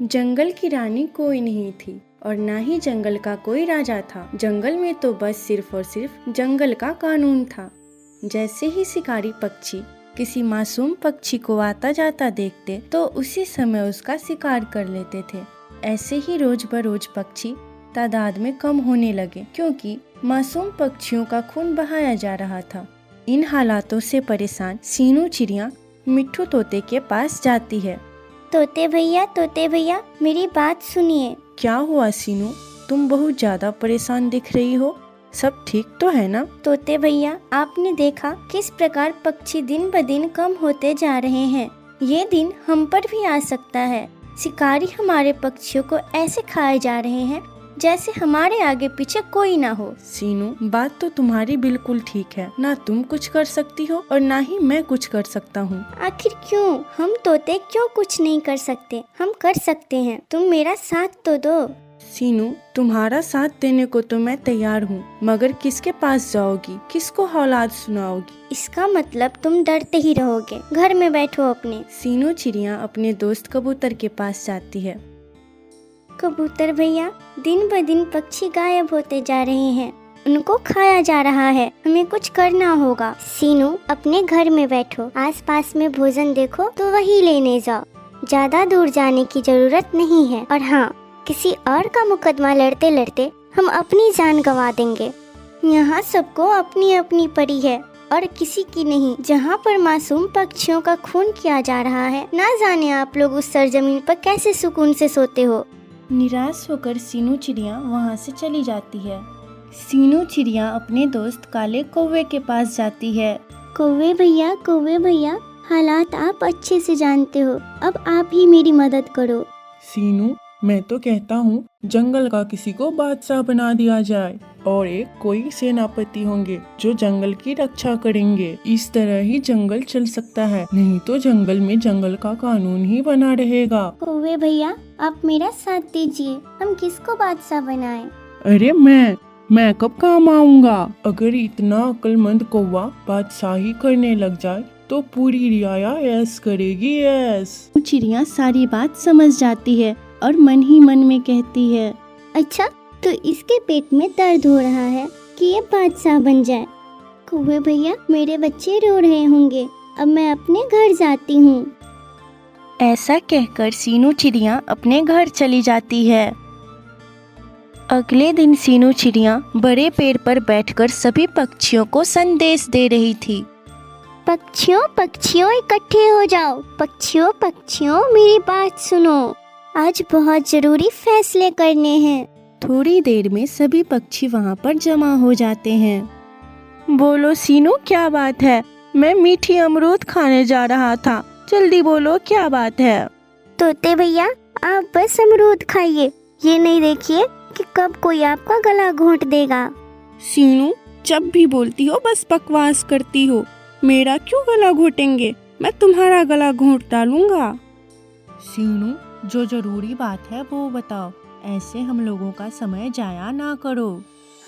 जंगल की रानी कोई नहीं थी और ना ही जंगल का कोई राजा था। जंगल में तो बस सिर्फ और सिर्फ जंगल का कानून था। जैसे ही शिकारी पक्षी किसी मासूम पक्षी को आता जाता देखते तो उसी समय उसका शिकार कर लेते थे। ऐसे ही रोज बरोज पक्षी तादाद में कम होने लगे क्योंकि मासूम पक्षियों का खून बहाया जा रहा था। इन हालातों से परेशान सीनू चिड़िया मिट्ठू तोते के पास जाती है। तोते भैया मेरी बात सुनिए। क्या हुआ सीनू, तुम बहुत ज्यादा परेशान दिख रही हो, सब ठीक तो है ना? तोते भैया, आपने देखा किस प्रकार पक्षी दिन ब दिन कम होते जा रहे हैं। ये दिन हम पर भी आ सकता है। शिकारी हमारे पक्षियों को ऐसे खाए जा रहे हैं जैसे हमारे आगे पीछे कोई ना हो। सीनू, बात तो तुम्हारी बिल्कुल ठीक है। ना तुम कुछ कर सकती हो और ना ही मैं कुछ कर सकता हूँ। आखिर क्यों? हम तोते क्यों कुछ नहीं कर सकते? हम कर सकते हैं। तुम मेरा साथ तो दो। सीनू, तुम्हारा साथ देने को तो मैं तैयार हूँ, मगर किसके पास जाओगी, किसको हौलाद सुनाओगी? इसका मतलब तुम डरते ही रहोगे। घर में बैठो अपने। सीनू चिड़िया अपने दोस्त कबूतर के पास जाती है। कबूतर भैया, दिन ब दिन पक्षी गायब होते जा रहे हैं। उनको खाया जा रहा है। हमें कुछ करना होगा। सीनू, अपने घर में बैठो। आसपास में भोजन देखो तो वही लेने जाओ। ज्यादा दूर जाने की जरूरत नहीं है। और हाँ, किसी और का मुकदमा लड़ते लड़ते हम अपनी जान गंवा देंगे। यहाँ सबको अपनी अपनी परी है और किसी की नहीं। जहाँ पर मासूम पक्षियों का खून किया जा रहा है, ना जाने आप लोग उस सरजमीन पर कैसे सुकून से सोते हो। निराश होकर सीनू चिड़िया वहाँ से चली जाती है। सीनू चिड़िया अपने दोस्त काले कौवे के पास जाती है। कौवे भैया, हालात आप अच्छे से जानते हो। अब आप ही मेरी मदद करो। सीनू, मैं तो कहता हूँ जंगल का किसी को बादशाह बना दिया जाए और एक कोई सेनापति होंगे जो जंगल की रक्षा करेंगे। इस तरह ही जंगल चल सकता है, नहीं तो जंगल में जंगल का कानून ही बना रहेगा। कौवे भैया, आप मेरा साथ दीजिए। हम किसको बादशाह बनाएं? अरे मैं कब काम आऊँगा? अगर इतना अक्लमंद कौवा बादशाही करने लग जाए तो पूरी रियाया ऐस करेगी ऐस। चिड़िया सारी बात समझ जाती है और मन ही मन में कहती है, अच्छा, तो इसके पेट में दर्द हो रहा है कि ये बादशाह बन जाए। कौवे भैया, मेरे बच्चे रो रहे होंगे। अब मैं अपने घर जाती हूँ। ऐसा कहकर सीनू चिड़िया अपने घर चली जाती है। अगले दिन सीनू चिड़िया बड़े पेड़ पर बैठकर सभी पक्षियों को संदेश दे रही थी। पक्षियों इकट्ठे हो जाओ। पक्षियों मेरी बात सुनो। आज बहुत जरूरी फैसले करने हैं। थोड़ी देर में सभी पक्षी वहाँ पर जमा हो जाते हैं। बोलो सीनू, क्या बात है? मैं मीठी अमरूद खाने जा रहा था, जल्दी बोलो क्या बात है? तोते भैया, आप बस अमरूद खाइए। ये नहीं देखिए कि कब कोई आपका गला घोंट देगा। सीनू, जब भी बोलती हो बस बकवास करती हो। मेरा क्यों गला घोटेंगे? मैं तुम्हारा गला घोंट डालूंगा। सीनू, जो जरूरी बात है वो बताओ, ऐसे हम लोगों का समय जाया ना करो।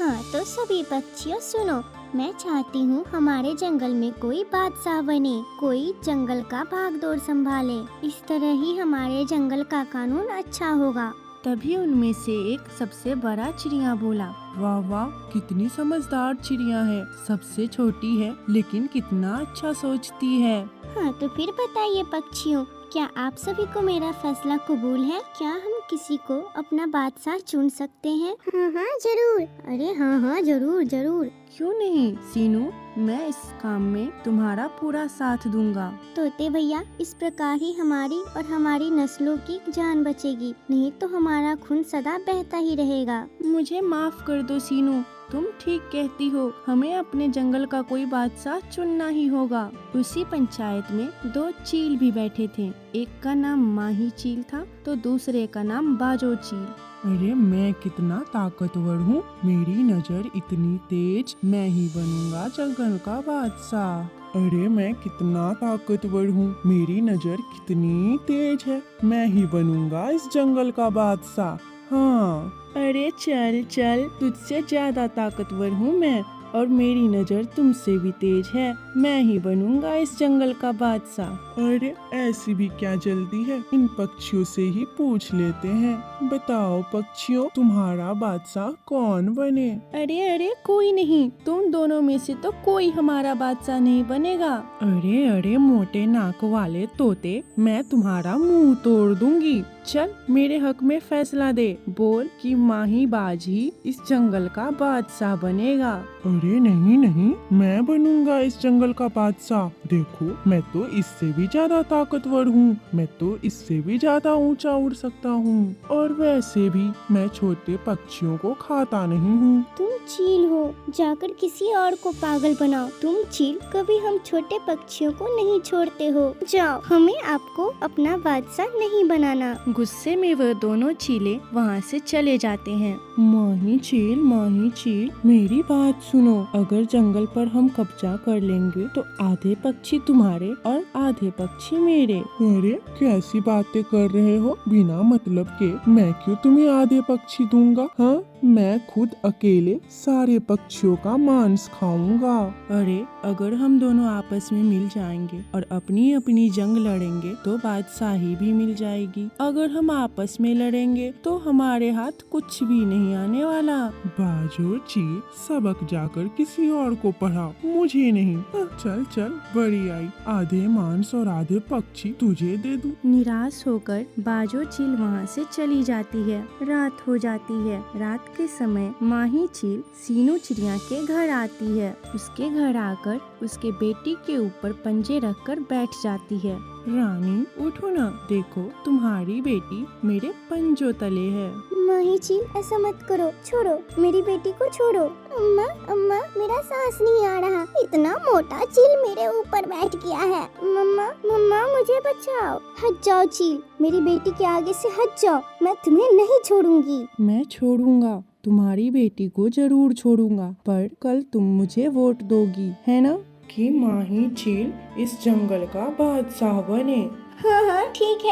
हाँ तो सभी पक्षियों सुनो, मैं चाहती हूँ हमारे जंगल में कोई बादशाह बने, कोई जंगल का भागदौड़ संभाले। इस तरह ही हमारे जंगल का कानून अच्छा होगा। तभी उनमें से एक सबसे बड़ा चिड़िया बोला, वाह वाह, कितनी समझदार चिड़िया है। सबसे छोटी है लेकिन कितना अच्छा सोचती है। हाँ तो फिर बताइए पक्षियों, क्या आप सभी को मेरा फैसला कबूल है? क्या हम किसी को अपना बादशाह चुन सकते हैं? हाँ जरूर। अरे हाँ जरूर। क्यों नहीं सीनू, मैं इस काम में तुम्हारा पूरा साथ दूंगा। तोते भैया, इस प्रकार ही हमारी और हमारी नस्लों की जान बचेगी, नहीं तो हमारा खून सदा बहता ही रहेगा। मुझे माफ कर दो सीनू, तुम ठीक कहती हो, हमें अपने जंगल का कोई बादशाह चुनना ही होगा। उसी पंचायत में दो चील भी बैठे थे। एक का नाम माही चील था तो दूसरे का नाम बाजो चील। अरे मैं कितना ताकतवर हूँ, मेरी नजर इतनी तेज, मैं ही बनूंगा जंगल का बादशाह। अरे मैं कितना ताकतवर हूँ, मेरी नजर कितनी तेज है, मैं ही बनूंगा इस जंगल का बादशाह। हाँ। अरे चल, तुझसे ज्यादा ताकतवर हूँ मैं, और मेरी नजर तुमसे भी तेज है। मैं ही बनूंगा इस जंगल का बादशाह। अरे ऐसी भी क्या जल्दी है, इन पक्षियों से ही पूछ लेते हैं। बताओ पक्षियों, तुम्हारा बादशाह कौन बने? अरे अरे कोई नहीं, तुम दोनों में से तो कोई हमारा बादशाह नहीं बनेगा। अरे अरे मोटे नाक वाले तोते, मैं तुम्हारा मुंह तोड़ दूंगी। चल मेरे हक में फैसला दे, बोल कि माही बाज ही इस जंगल का बादशाह बनेगा। अरे नहीं नहीं, मैं बनूंगा इस जंगल का बादशाह। देखो मैं तो इससे भी ज्यादा ताकतवर हूँ, मैं तो इससे भी ज्यादा ऊंचा उड़ सकता हूँ, और वैसे भी मैं छोटे पक्षियों को खाता नहीं हूँ। तुम चील हो, जाकर किसी और को पागल बनाओ। तुम चील, कभी हम छोटे पक्षियों को नहीं छोड़ते हो। जाओ, हमें आपको अपना बादशाह नहीं बनाना। गुस्से में वह दोनों चीले वहाँ से चले जाते हैं। माही चील, मेरी बात सुनो। अगर जंगल पर हम कब्जा कर लेंगे तो आधे पक्षी तुम्हारे और आधे पक्षी मेरे। अरे कैसी बातें कर रहे हो, बिना मतलब के मैं क्यों तुम्हें आधे पक्षी दूंगा? हाँ, मैं खुद अकेले सारे पक्षियों का मांस खाऊंगा। अरे अगर हम दोनों आपस में मिल जाएंगे और अपनी अपनी जंग लड़ेंगे तो बादशाही भी मिल जाएगी। अगर हम आपस में लड़ेंगे तो हमारे हाथ कुछ भी नहीं आने वाला। बाजो चील, सबक जाकर किसी और को पढ़ाओ, मुझे नहीं। चल चल, बड़ी आई, आधे मांस और आधे पक्षी तुझे दे दूं। निराश होकर बाजो चील वहाँ से चली जाती है। रात हो जाती है। रात के समय माही चील सीनू चिड़िया के घर आती है। उसके घर आकर उसके बेटी के ऊपर पंजे रखकर बैठ जाती है। रानी उठो ना, देखो तुम्हारी बेटी मेरे पंजों तले है। माही चील, ऐसा मत करो, छोड़ो मेरी बेटी को, छोड़ो। अम्मा अम्मा, मेरा सांस नहीं आ रहा, इतना मोटा चील मेरे ऊपर बैठ गया है। मम्मा मम्मा, मुझे बचाओ। हट जाओ चील, मेरी बेटी के आगे से हट जाओ, मैं तुम्हें नहीं छोड़ूंगी। मैं छोड़ूंगा, तुम्हारी बेटी को जरूर छोड़ूंगा, पर कल तुम मुझे वोट दोगी, है ना? कि माही चील इस जंगल का बादशाह बने। हाँ, ठीक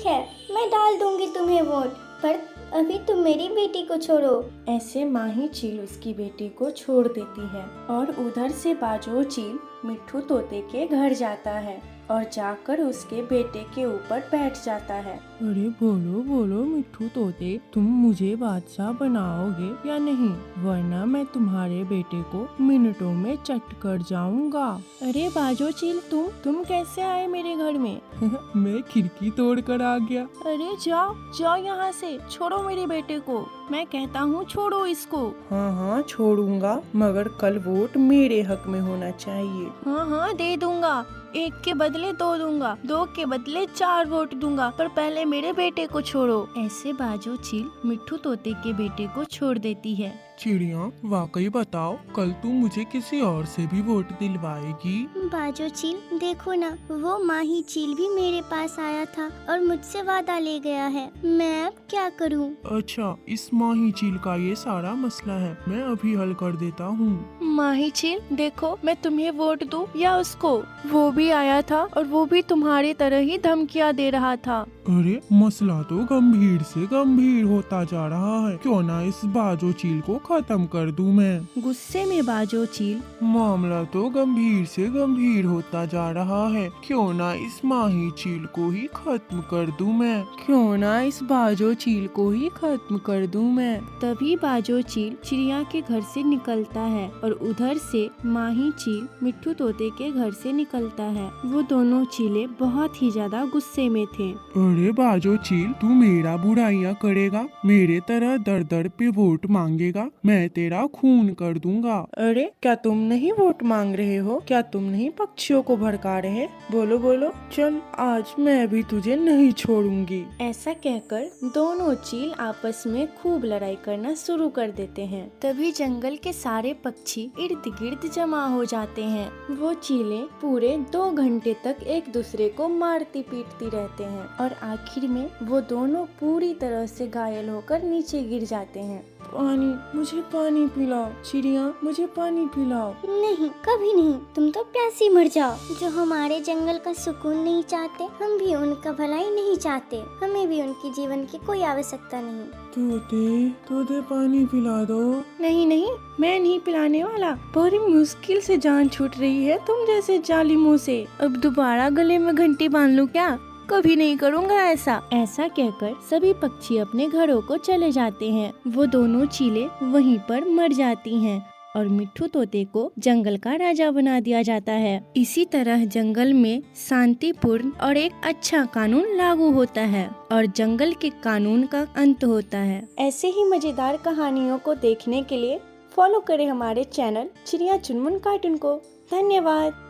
है, मैं डाल दूंगी तुम्हें वोट, पर अभी तुम मेरी बेटी को छोड़ो। ऐसे माही चील उसकी बेटी को छोड़ देती है और उधर से बाजो चील मिट्ठू तोते के घर जाता है और जाकर उसके बेटे के ऊपर बैठ जाता है। अरे बोलो बोलो मिट्ठू तोते, तुम मुझे बादशाह बनाओगे या नहीं, वरना मैं तुम्हारे बेटे को मिनटों में चट कर जाऊंगा। अरे बाजो चील, तुम कैसे आए मेरे घर में? मैं खिड़की तोड़ कर आ गया। अरे जाओ यहाँ से, छोड़ो मेरे बेटे को, मैं कहता हूँ छोड़ो इसको। हाँ छोड़ूंगा, मगर कल वोट मेरे हक में होना चाहिए। हाँ दे दूंगा, 1 के बदले 2 दूंगा, 2 के बदले 4 वोट दूंगा, पर पहले मेरे बेटे को छोड़ो। ऐसे बाजो चील मिट्ठू तोते के बेटे को छोड़ देती है। चिड़िया, वाकई बताओ, कल तू मुझे किसी और से भी वोट दिलवाएगी? बाजो चील, देखो ना, वो माही चील भी मेरे पास आया था और मुझसे वादा ले गया है, मैं अब क्या करूं? अच्छा, इस माही चील का ये सारा मसला है, मैं अभी हल कर देता हूँ। माही चील, देखो मैं तुम्हें वोट दूं या उसको, वो भी आया था और वो भी तुम्हारी तरह ही धमकियां दे रहा था। अरे मसला तो गंभीर से गंभीर होता जा रहा है, क्यों ना इस बाजो चील को खत्म कर दूं मैं। गुस्से में बाजो चील, मामला तो गंभीर से गंभीर होता जा रहा है, क्यों ना इस माही चील को ही खत्म कर दूं मैं, क्यों ना इस बाजो चील को ही खत्म कर दूं मैं। तभी बाजो चील चिड़िया के घर से निकलता है और उधर से माही चील मिट्ठू तोते के घर से निकलता है। वो दोनों चीले बहुत ही ज्यादा गुस्से में थे। अरे बाजो चील, तू मेरा बुराइयां करेगा, मेरे तरह दर दर पे वोट मांगेगा, मैं तेरा खून कर दूंगा। अरे क्या तुम नहीं वोट मांग रहे हो? क्या तुम नहीं पक्षियों को भड़का रहे? बोलो बोलो, चल आज मैं भी तुझे नहीं छोड़ूंगी। ऐसा कहकर दोनों चील आपस में खूब लड़ाई करना शुरू कर देते हैं। तभी जंगल के सारे पक्षी इर्द गिर्द जमा हो जाते हैं। वो चीले पूरे 2 घंटे तक एक दूसरे को मारती पीटती रहते हैं और आखिर में वो दोनों पूरी तरह से घायल होकर नीचे गिर जाते हैं। पानी, मुझे पानी पिलाओ। चिड़िया, मुझे पानी पिलाओ। नहीं, कभी नहीं। तुम तो प्यासी मर जाओ। जो हमारे जंगल का सुकून नहीं चाहते, हम भी उनका भलाई नहीं चाहते। हमें भी उनके जीवन की कोई आवश्यकता नहीं। तोते पानी पिला दो। नहीं नहीं, मैं नहीं पिलाने वाला। बड़ी मुश्किल से जान छूट रही है तुम जैसे जालिमों से। अब दोबारा गले में घंटी बांध लूं क्या? कभी नहीं करूँगा ऐसा। ऐसा कहकर सभी पक्षी अपने घरों को चले जाते हैं। वो दोनों चीलें वहीं पर मर जाती हैं और मिट्ठू तोते को जंगल का राजा बना दिया जाता है। इसी तरह जंगल में शांतिपूर्ण और एक अच्छा कानून लागू होता है और जंगल के कानून का अंत होता है। ऐसे ही मजेदार कहानियों को देखने के लिए फॉलो करें हमारे चैनल चिड़िया चुनमुन कार्टून को। धन्यवाद।